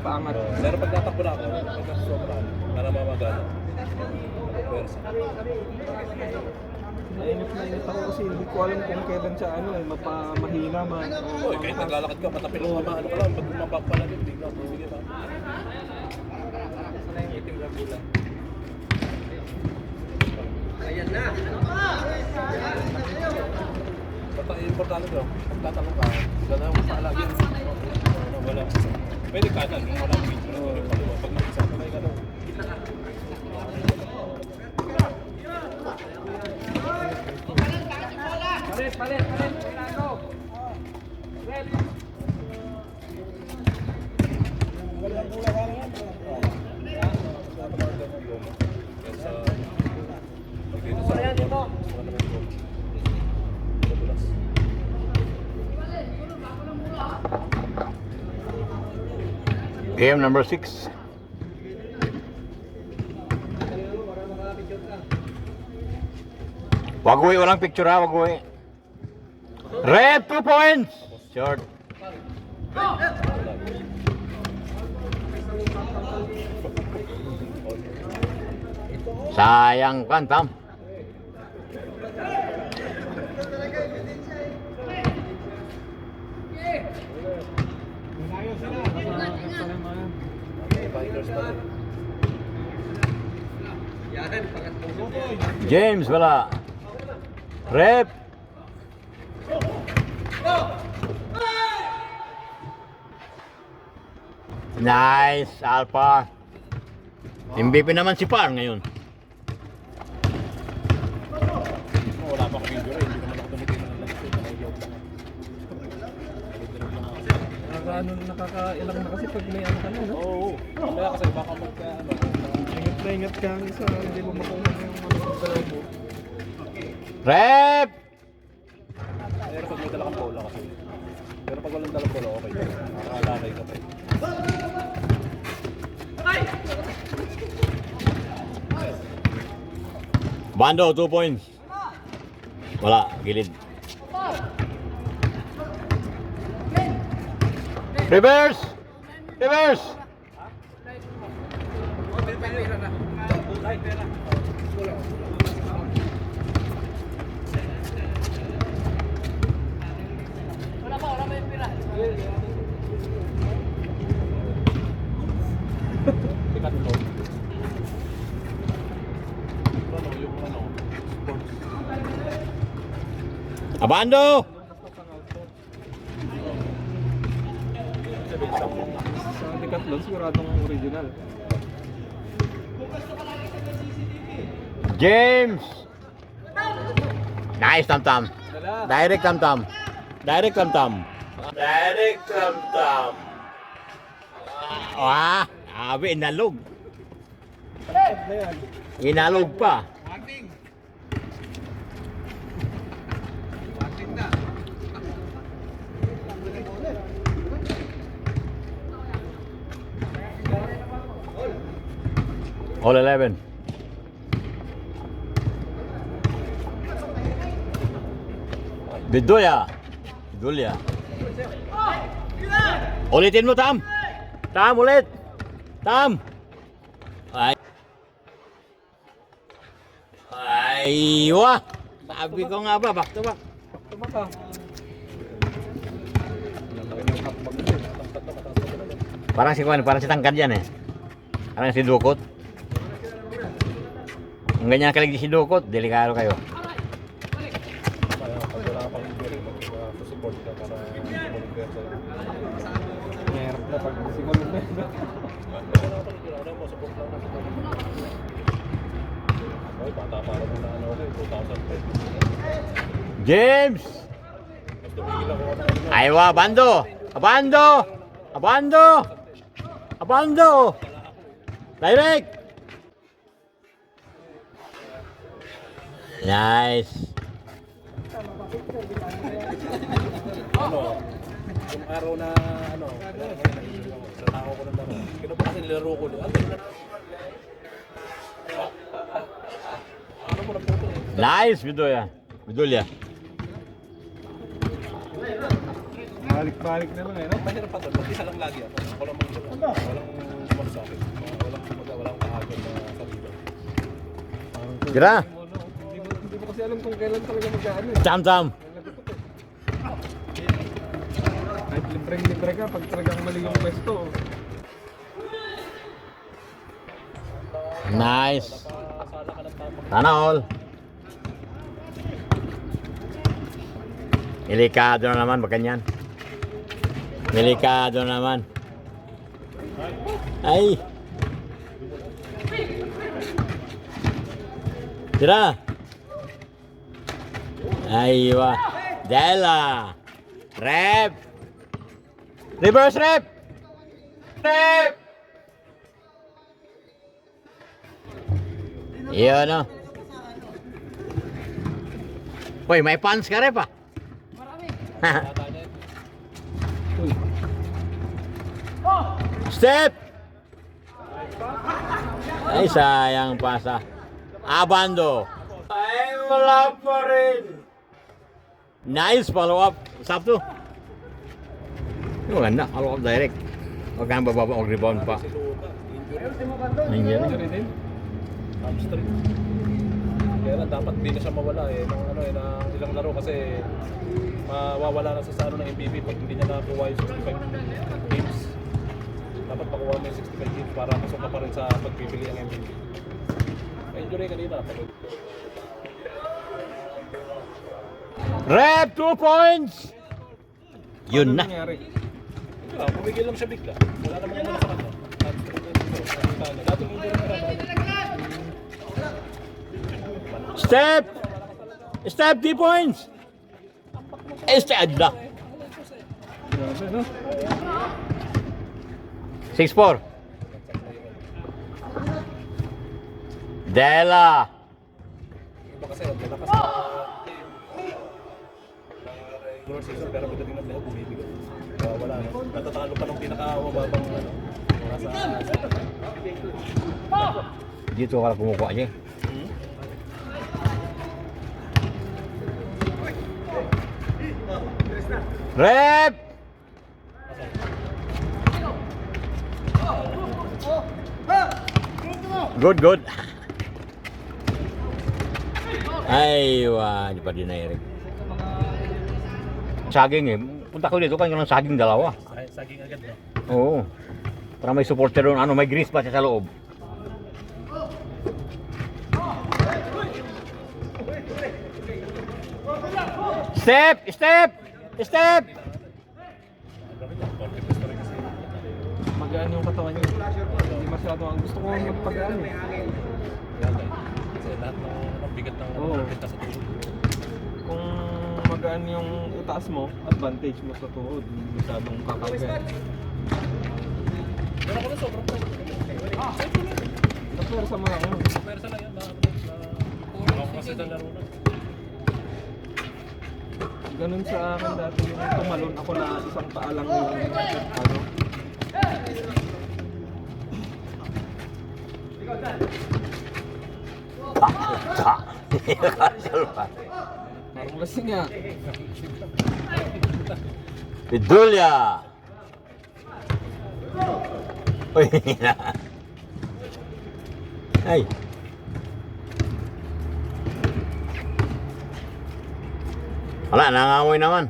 paangat. Pero pag natakbo na ako, pag sobra, para mamagana. Pwersa. Nainit na init ako kasi hindi ko alam kung kailan siya mahina Uy, kahit naglalakad ka, matapil ka, ano ka lang, pag lumabak pa lang yun, bigla. Sige ba? Sana yung itim na gula. Ayan na. Basta importante ko, pag tatanong ka, gano'n mo sa alagyan. Wala. Pwede ka na, wala mo video. Pag mag-isa ka kayo gano'n. Palit. Go. Red. Game number 6. Wag uwi, walang picture ha, wag uwi. Red, 2 points. Short. Sayang kan, Tam. James, wala. Rep. Nice, Alpha. MVP naman si Par ngayon. Wala pa akong video rin, hindi naman ako tumitingin ng lahat. Nakakailang na kasi pag may ano ka na, no? Oo. Kaya kasi baka magka, Ingat ka sa hindi mo makuha yung sa loob mo. Rep. pero pag may dala kang bola kasi. Pero pag walang dalang bola, okay. Nakakalakay ka pa. Bando, 2 points. Wala, gilid. Reverse! Reverse! Ikat ito. Ano yung ano? Sports. Abando! Sa Decathlon, siguradong original. James! Nice, Tam-Tam. Direct, Tam-Tam. Direct, Tam-Tam. Direct, Tam-Tam. Wah, abi, inalog. Inalog pa. All 11. Bidoya. Bidoya. Ulitin mo, Tam. Tam, ulit. Tam. Ay. Ay, wah. Sabi ko nga ba, back to back. Tama ka. Parang si tangkad yan eh. Parang si Dukot. Kung ganyan kalig si Dukot, delikado kayo. Kaya pag wala ka pang video rin, mag-support ka para mag-support ka. Meron na pag simulan na yun. Wala ka pang video, ano mo, support lang na. Okay, bata para mo na ano ako, 2010. James! Mas tumigil ako ano. Aywa, Abando! Abando! Abando! Abando! Direct! Nice! Ano, yung araw na ano, sa tao ko ng laro. Kino pa kasi nilaro ko doon. Ano mo na po eh? Nice, Bidoya. Bidoya. Balik-balik na lang eh, no? Mahirap pa doon, mag-isa lang lagi ako. Ako lang mag-isa. kumano sa akin. Walang kaagad na salida. Tira. Hindi mo kasi alam kung kailan talaga mag-ano eh. Tam-tam. Kahit libreng-libre ka, pag talagang mali yung pwesto. Nice. Sana all. Delikado na naman, wag ganyan. Delikado na naman. Ay. Tira. Aywa. Dela. Rep. Reverse rep. Rep. Iyon o. Uy, may pants ka rep ah. Step. Ay, sayang pasa. Abando. Ay, wala pa rin. Nice follow up. Sabto. Maganda, follow up direct. Huwag kang bababa o rebound pa. Si Luka, Nandiyan. Injury din. hamstring. Kaya na dapat di na siya mawala eh ng ano eh ng ilang laro kasi mawawala na sa ano ng MVP pag hindi niya nakuha yung 65 games. Dapat makuha mo yung 65 games para pasok ka pa rin sa pagpipili ng MVP. May injury kanina napagod. Rep, 2 points. Yun na. Nangyari? Pumigil lang siya bigla. Wala naman naman sa kanya. Dating injury na rin. Step. Step, 3 points. Step na. Grabe, no? 6-4. Dela. Iba kasi ang lakas na regular season pero pagdating ng playoff bumibigo. Wala na. Natatalo pa ng pinaka-mababang ano. Dito wala kumukuha niya. Rep. Good, good. Ay, wah, di pa din na Eric. Saging eh. Punta ko dito, kanya lang saging dalawa. Saging agad no? Oo. Para may supporter doon. Ano, may grease pa siya sa loob. Step! Step! Step! Magaan yung katawan niya. Hindi masyado ang gusto ko magpagaan eh. Kasi lahat ng bigat ng Oo. kita sa tuhod. Kung magaan yung itaas mo, advantage mo sa tuhod. Hindi masyadong kakagaan. Pero ako na sobrang Napwersa mo lang yun. Pwersa lang yan. Ako kasi sa laro na. Ganun sa akin dati yung tumalon ako na isang paa lang yung ano. Parang lasing nga. Pidulia! Uy, ay. Wala, nangangamoy naman.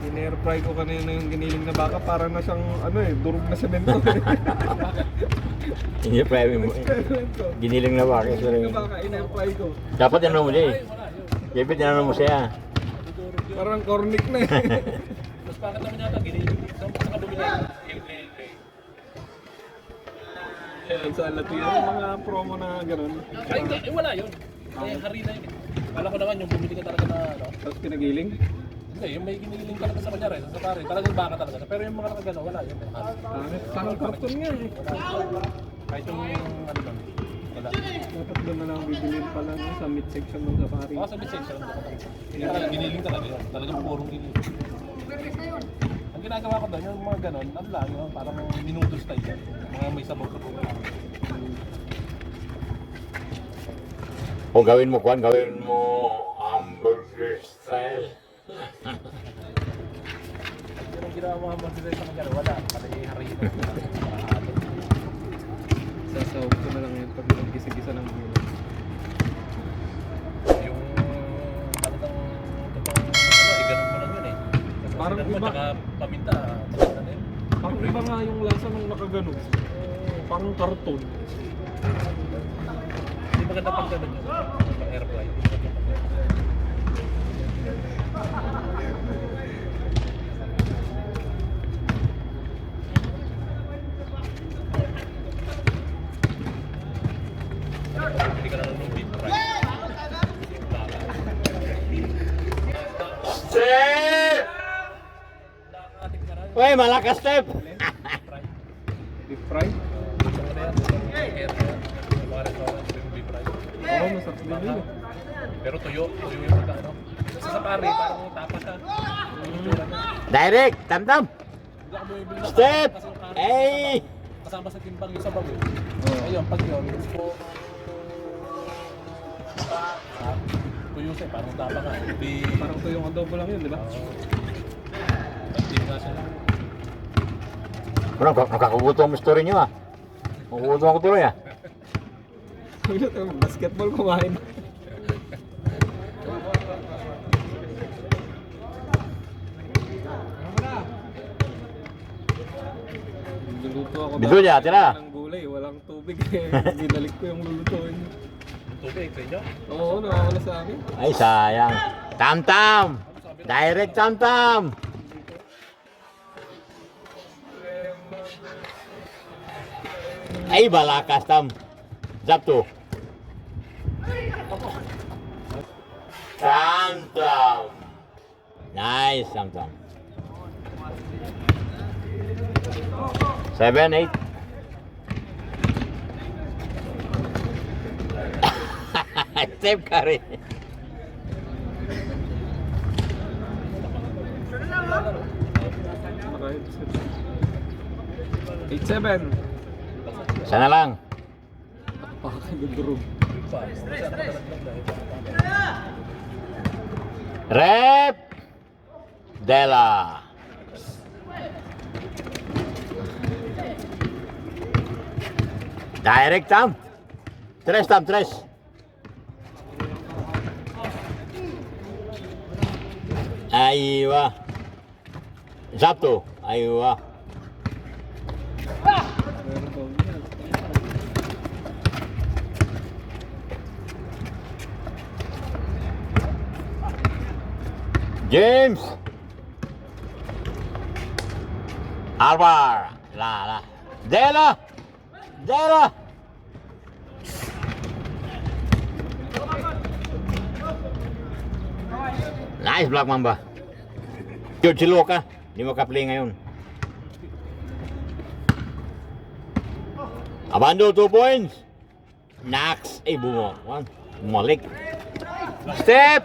In-air-fry ko kanina yung giniling na baka para na siyang ano eh, durog na semento. Hindi pa mo. Giniling na ba? Giniling na baka, in-air-fry ko. Dapat yan mo siya eh. Dapat yan mo siya. Parang cornic na eh. Mas bakit naman yata giniling? Saan pa ka bumili? Sa Latian, yung mga promo na gano'n. Ay, hindi. Wala yun. Ay, hari na yun. Kala ko naman yung bumili ka talaga na ano. Tapos pinagiling. Hindi, yung may giniling talaga sa kanya rin. Sa pare. Talagang baka talaga. Pero yung mga nakagano, wala yun. Pangit, parang karton nga eh. Kahit yung ano lang. Wala. Dapat doon na lang bibilin pala no, sa mid section ng safari. Baka sa mid-section. Hindi talaga giniling talaga yun. Talagang purong giniling. Ang ginagawa ko doon, yung mga ganon, ano lang yun, parang minutos type yan. Mga may sabaw-sabaw. O gawin mo, Kwan, gawin mo Parang Tingnan mo, iba. tsaka paminta, maganda na yun. Parang iba nga yung lasa ng nakaganon. Parang karton. Hindi maganda pang ganun yun. Pang air fry. Hindi ka na ng beef fry. Step! Nakatik ka na. Uy, malakas step! Beef fry? Gusto ko na yan. Air fry. Yung mga restaurant, yung beef fry. Oo, masarap din yun. Pero tuyo yung pagkaano. Sa pare, parang tapa siya. Direct, tam-tam! Hindi ako bumibili na Step! kasi yung pare, Ay! kasama sa timbang yung sabaw eh. Ayun, pag yun, gusto ko tuyo siya, parang tapa nga. Hindi, Parang to yung adobo lang yun, di ba? hindi nga siya. Bro, nakakagutom ang story nyo ah. Magugutom ako tuloy ah. Basketball kumain. Luluto ako Bidyo niya, tira. ng gulay, walang tubig eh. Binalik ko yung lulutuin. Tubig, sa inyo? Oo, nakawala sa akin. Ay, sayang. Tam-tam! Direct tam-tam! Ay, balakas tam. Zapto. Tam-tam. Nice, tam-tam. 7, 8. Step Curry. Okay. 8-7. Sana lang. Pakakagandurog. Pa, masya na madalagdag dahil. Rep Dela. Direct tam. Tres tam, tres. Aywa. Zapto. Aywa. Meron daw yan. James. Alvar. La. Dela. Dela. Nice Black Mamba. George Siloka. Hindi mo ka-play ngayon. Abando 2 points. Nax. Ay, bumalik. Step.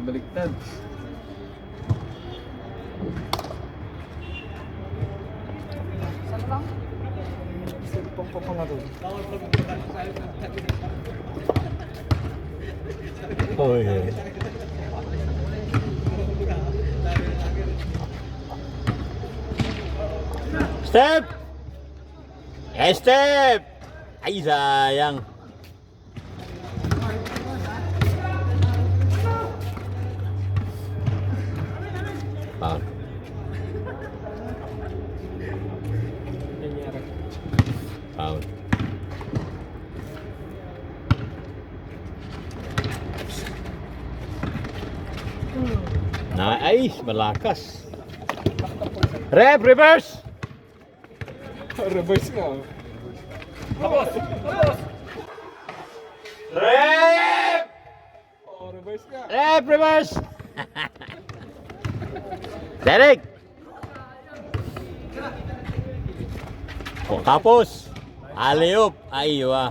Baliktad. Cellphone ko pa nga doon. Oh, yeah. Step! Step! Ay, sayang. Foul. Nangyari. Foul. Nice, malakas. Rep, reverse! Reverse nga. Tapos! Rep! Oh, reverse nga. Rep, reverse! Derek! O, tapos. Alley-oop. Aywa.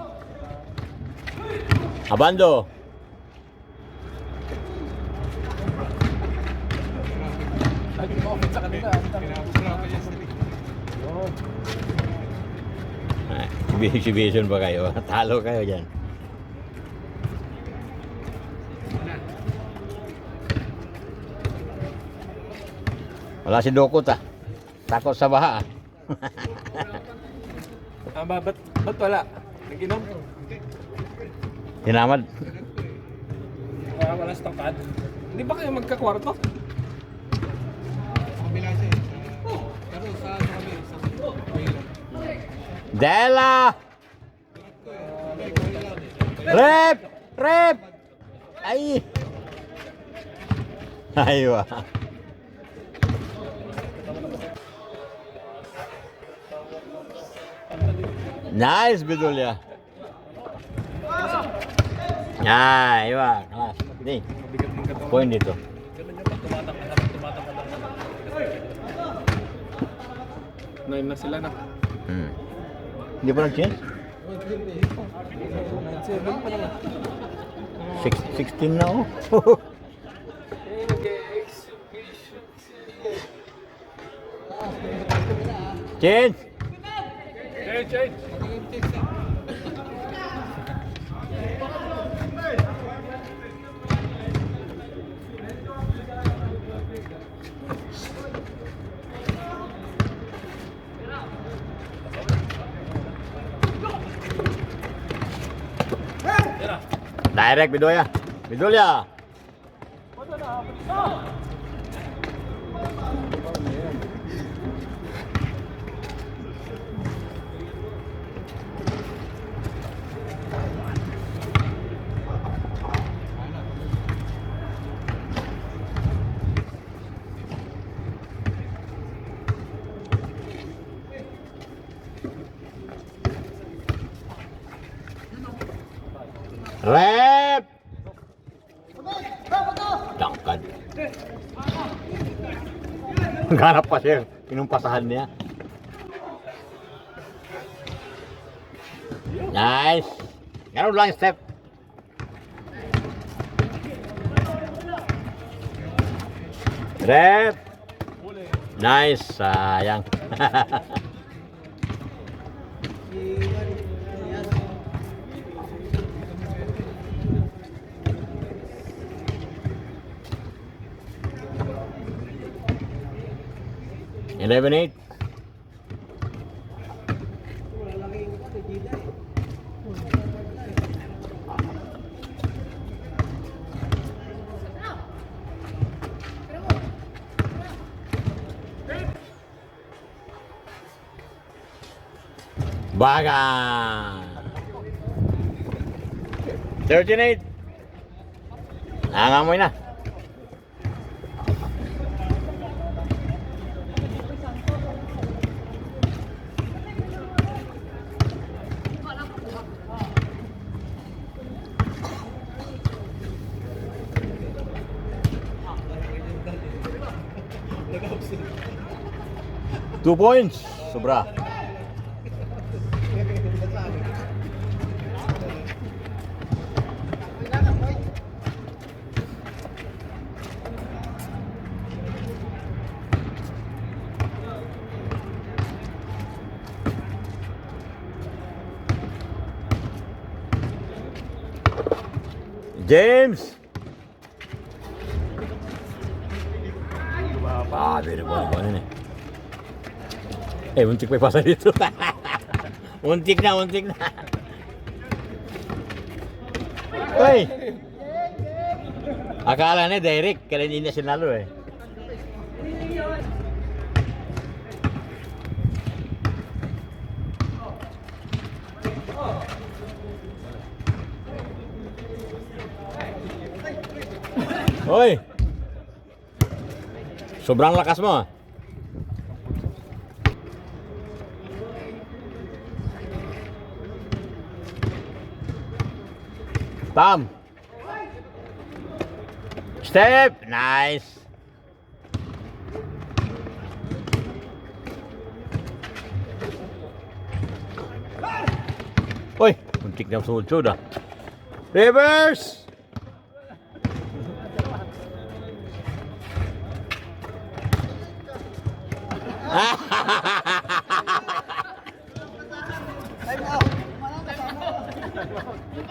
Abando. Lagi mo sa kanila. Exhibition ba kayo? Talo kayo dyan. Wala si Dokot ah. Takot sa baha ah. Ba't wala? Nag-inom? Tinamad. wala sa tangkad. Hindi ba kayo magkakwarto? Dela! Rep! Rep! Ay! Aywa. Nice, Bidulya. Aywa. Ni. Mabigat ng katawan. Point dito. Ganun yung pag tumatangkad lang. 9 na sila na. Hindi pa nag-change? 9-7 pa naman. 16 na oh. Change! Change! Direct, Bidoya. Bidulya. Rep! Tangkad. Ganap pa siya. Pinumpasahan niya. Nice. Ganun lang yung step. Rep! Nice. Sayang. Eleven eight. Baga. 13-8. Nangangamoy na. Two points. Sobra. James. Biro po ano eh. Untik pa yung pasa dito. Untik na. Uy! Akala niya direct, kaya hindi niya sinalo eh. Uy! Sobrang lakas mo ah. Tam. Step. Nice. Uy, muntik na sud-sud ah. Reverse.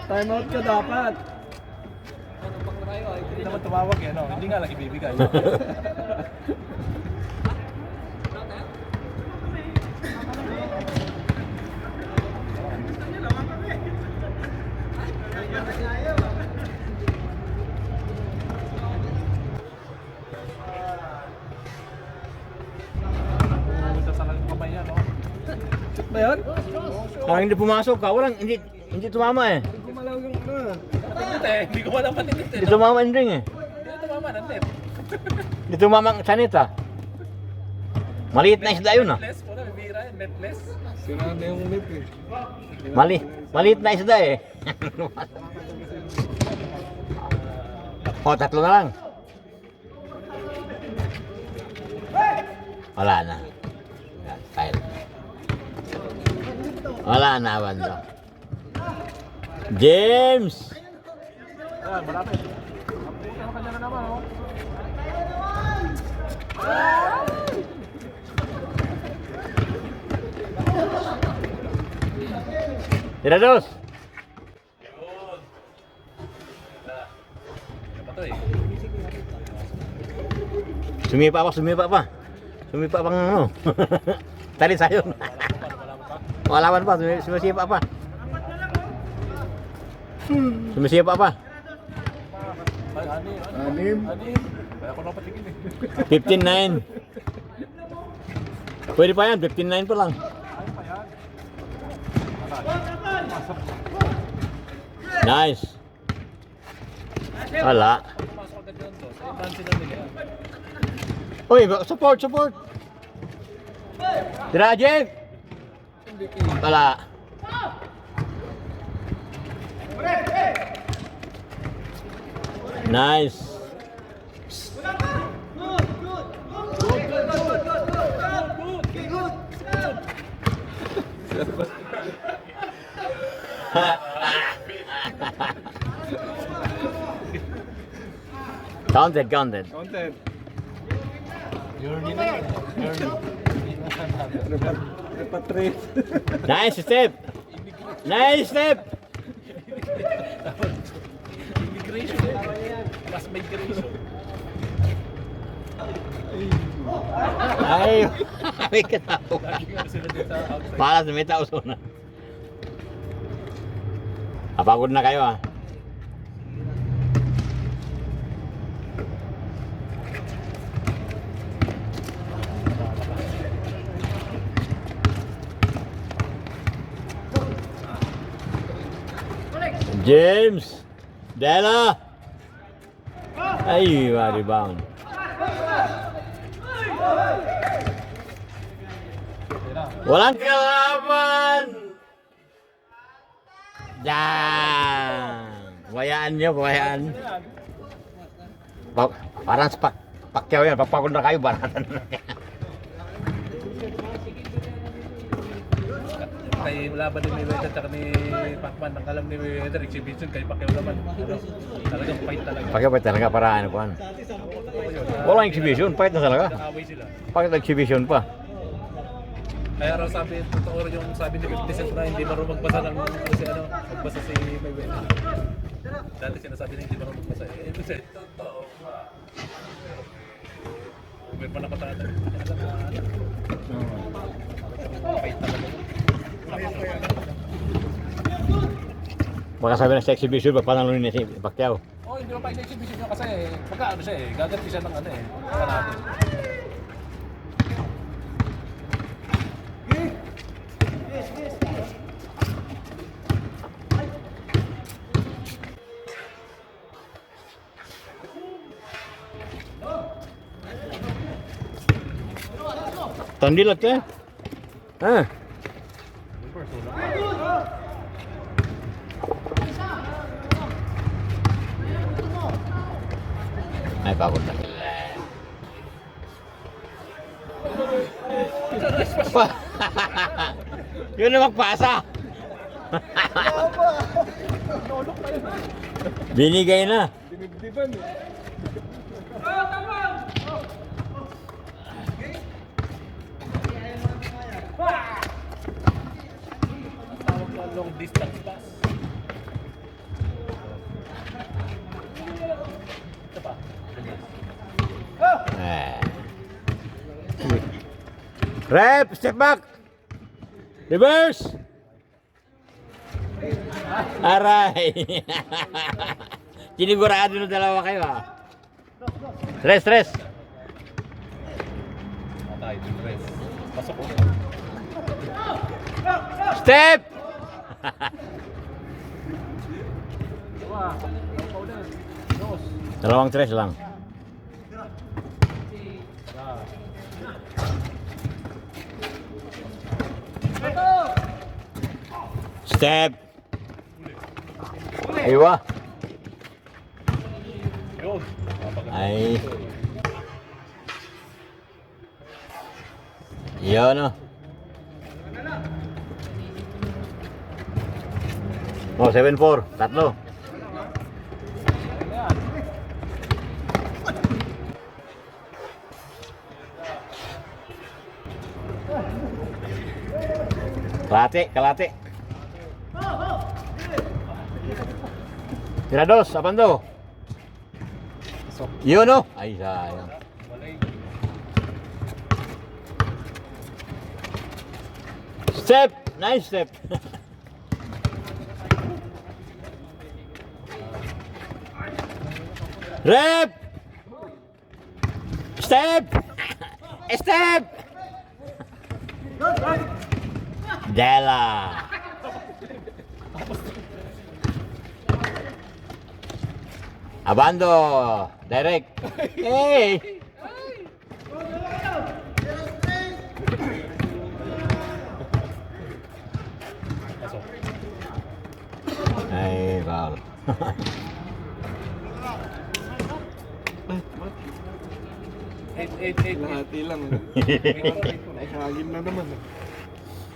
Time out ka dapat. Hindi naman tumawag eh, no? Hindi nga lang ibibigay. Parang hindi pumasok ka. Walang, hindi tumama eh. Gumalaw yung ano. Matindit eh. Hindi ko wala matindit eh. Hindi tumama yung ring eh. Hindi tumama ng net. Hindi tumama ang sanita. Maliit na isda yun ah. Netless. Wala, bibira yan. Netless. Sira na yung net eh. Maliit na isda eh. O, tatlo na lang. Wala na. Style. Wala na, banda. James! Ayan, malapit. Ang puta ka na naman, oh. Tirados! Ano ba to eh? Sumipa pa. Sumipa pang ano. Tali sayon. Walawan pa, sumisipa pa. Sumisipa pa. Ay, Anim. Kaya ako napatingin eh. 15-9. Pwede pa yan, 15-9 pa lang. Nice. Wala. Pumasok agad yun to. Sa ibang sila nila. Uy, support. Tira, Jeff. Wala. Nice. Counted. Counted. Repatriate. Nice step. Immigration eh. Last migration. Ay, may katao. Lagi nga sila dito sa outside. Para sa may tao na. Napagod na kayo ah. James! Della! Ay, rebound. Walang kalaban! Yan! Wayaan nyo. Parang Pacquiao yan. Papagod na kayo. Baratan na yan. Kay laban ni Mayweather at ni Pacman, ang alam ni Mayweather, exhibition kay Pacquiao naman. Ano, talagang fight talaga. Pacquiao pa talaga para ano pa. Walang exhibition. Fight na talaga. Nag-away sila. Bakit exhibition pa? Kaya raw sabi, totoo yung sabi ni 50 Cent na hindi marunong magbasa ng magbasa si Mayweather. Dati sinasabi na hindi marunong magbasa. Eh, ito siya, totoo ba? May panakatatan. Fight talaga. Baka sabi na sa exhibition, panalo ni si Pacquiao. Oh, hindi mo pa exhibition nyo kasi magkaano siya eh. Gaganti siya ng ano eh. Panalo. Tandilat eh. Ah. Ay, pagod na. Yun na magpasa. Binigay na. Dinibdiban eh. Tawag na long distance pass. Ito pa. Rep, step back. Reverse. Aray. Sinigurado na dalawa kayo ah. Tres. Patay, press. Pasok ko. Step. Dalawa. Dalawa ulit. Dos. Dalawang tres lang. Step. Iwa. Yun. Ay. Yun o. Oh, 7-4. Tatlo. Kalate, kalate. Tira dos, abando. Yun o. Ay, sayang. Step! Nice step! Rep! Step! Step! Dela! Abando! Direct! Hey! Ay, foul. Eight. Lahati lang. Ay, hagin na naman.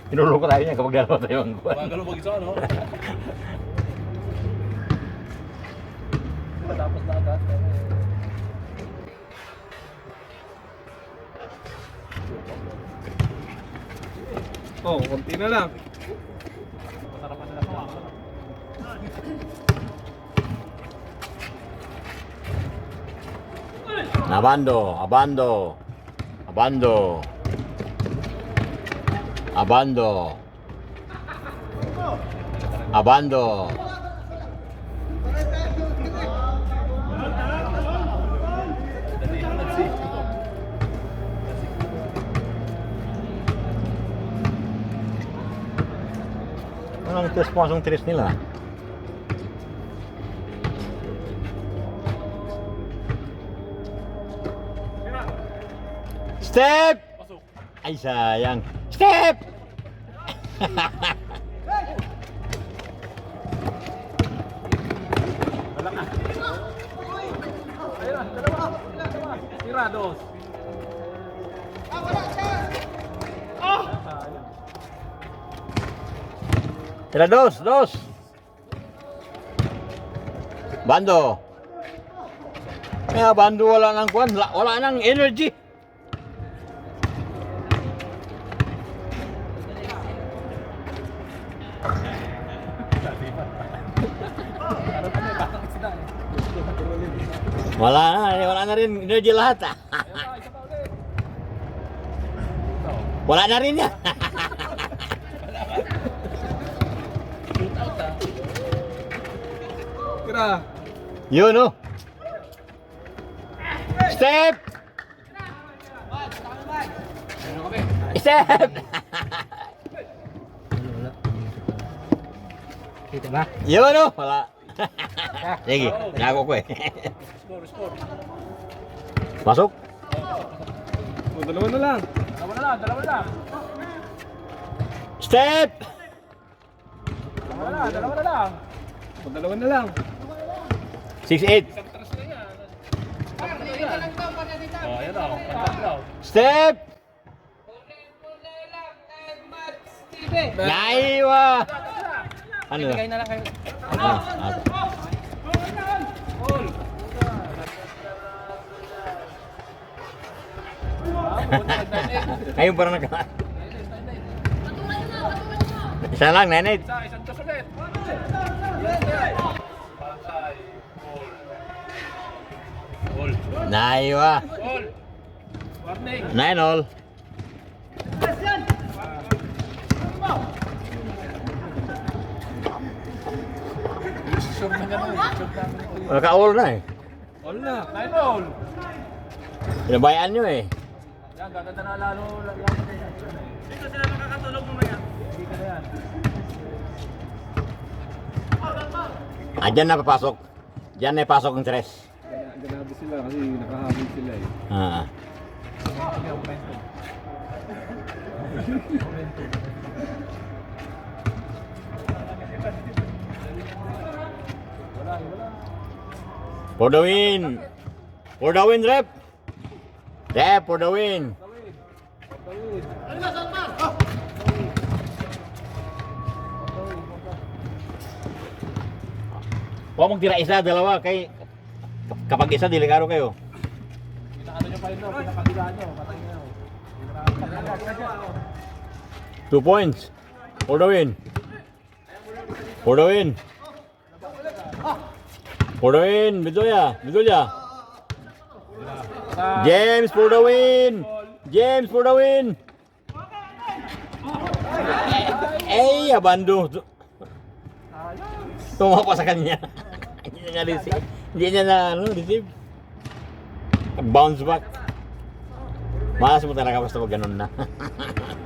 Inulong ko tayo niya kapag dalawa tayo ang kuwan. Magalo mag-isa, no? Tapos na agad. Oh, konti na lang. Masarapan nila sa mga. Abando, abando. Abando. Abando. Abando. Anong tres pasong tres nila? Step! Ay, sayang. Step! Tira, dos. Tira dos, dos. Bando. Kaya bando wala nang kwan, wala nang energy. Wala na rin energy lahat. Wala na rin yan. Tira. Yun oh. Step! Step! Kita ba? Yun oh. Wala. Sige, nago ko eh. Score. Masok. Oh, dalawa na lang. Dalawa lang. Step! Dalawa na lang. Oh, dalawa na lang. 6-8. Oh, ayan daw. Pantat daw. Step! Naiwa! Ano na? Bigay na lang kayo. Ngayon parang nagka... Isa lang, nenit. Isang dos ulit. Pasay. Goal. Naiwa. Goal. Warning. 9-all. Sure na gano'n. Naka-all na eh. All na. 9-all. Pinabayaan nyo eh. Yan, gaganda na lalo. Dito sila makakatulog mamaya. Hindi ka na yan. Ah, dyan na papasok. Dyan na ipasok ang tres. Ganado sila kasi nakahabol sila eh. Ah. For the win. For the win, rep. Rep, for the win. Huwag mong tira isa, dalawa. Kay kapag isa, delikado kayo. Pinakano nyo pa yun, no? Pinakabila nyo. Patay nyo. 2 points. For the win. For the win. For the win. Bidoya. Bidoya. James for the win. James for the win. Eh, abando. Tumapa sa kanya. Hindi niya na-receive. Hindi niya na-receive. Bounce back. Malas mo talaga basta pag ganun na.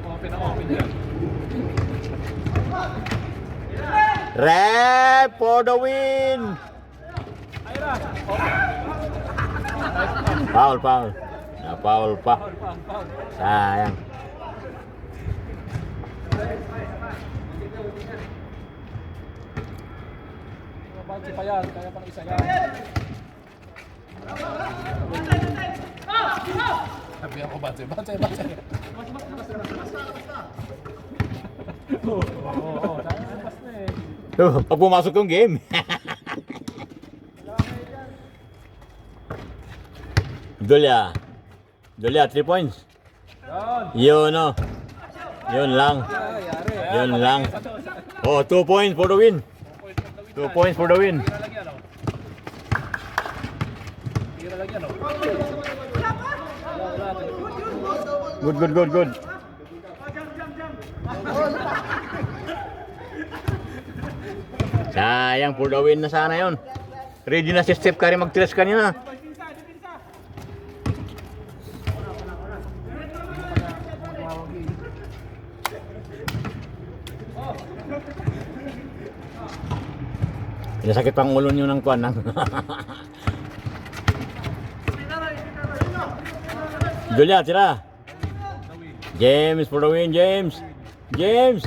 Open na open yan. Rep for the win. Foul, foul. Na foul pa. Sayang. Bansi pa yan, kaya pang isa yan. Sabi ako, Bansi. Oo, labas na eh. Pag pumasok yung game. Dulya. Dulya, 3 points. Yun, no. Yun lang. Yun lang. Oh, 2 points for the win. 2 points for the win. Tira lang yan, oh. Good, good, good, good. Sayang, for the win na sana yun. Ready na si Steph Curry mag-tres kanina. Sakit pang ulo nyo ng kuwan. Julia, tira. James for the win, James. James.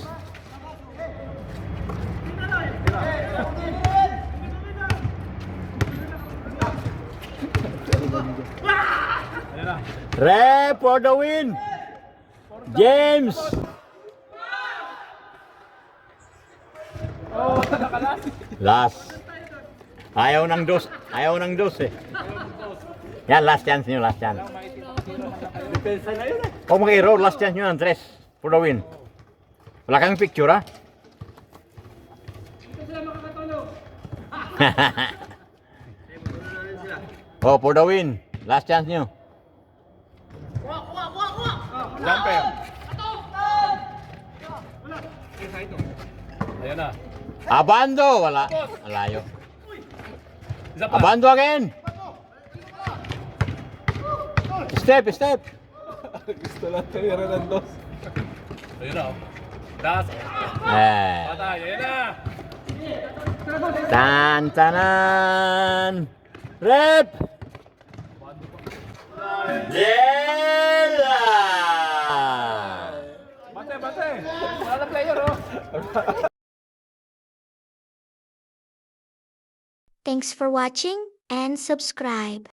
Rep for the win. James. Last. Ayaw ng dos. Ayaw ng dos eh. Yan, last chance nyo, last chance. Kung mag-error, last chance nyo ng tres. For the win. Wala kang picture ha? Oh, for the win. Last chance nyo. Jumper. Ayan na. Abando! Wala. Malayo. Isa pa. Abando again! Step, step! Gusto lang tayo ng dos. Ayun na, oh. Das. Eh. Patay, ayan na. Tantanan! Rep! Jella! Bate, bate. Wala na player, oh. Thanks for watching and subscribe.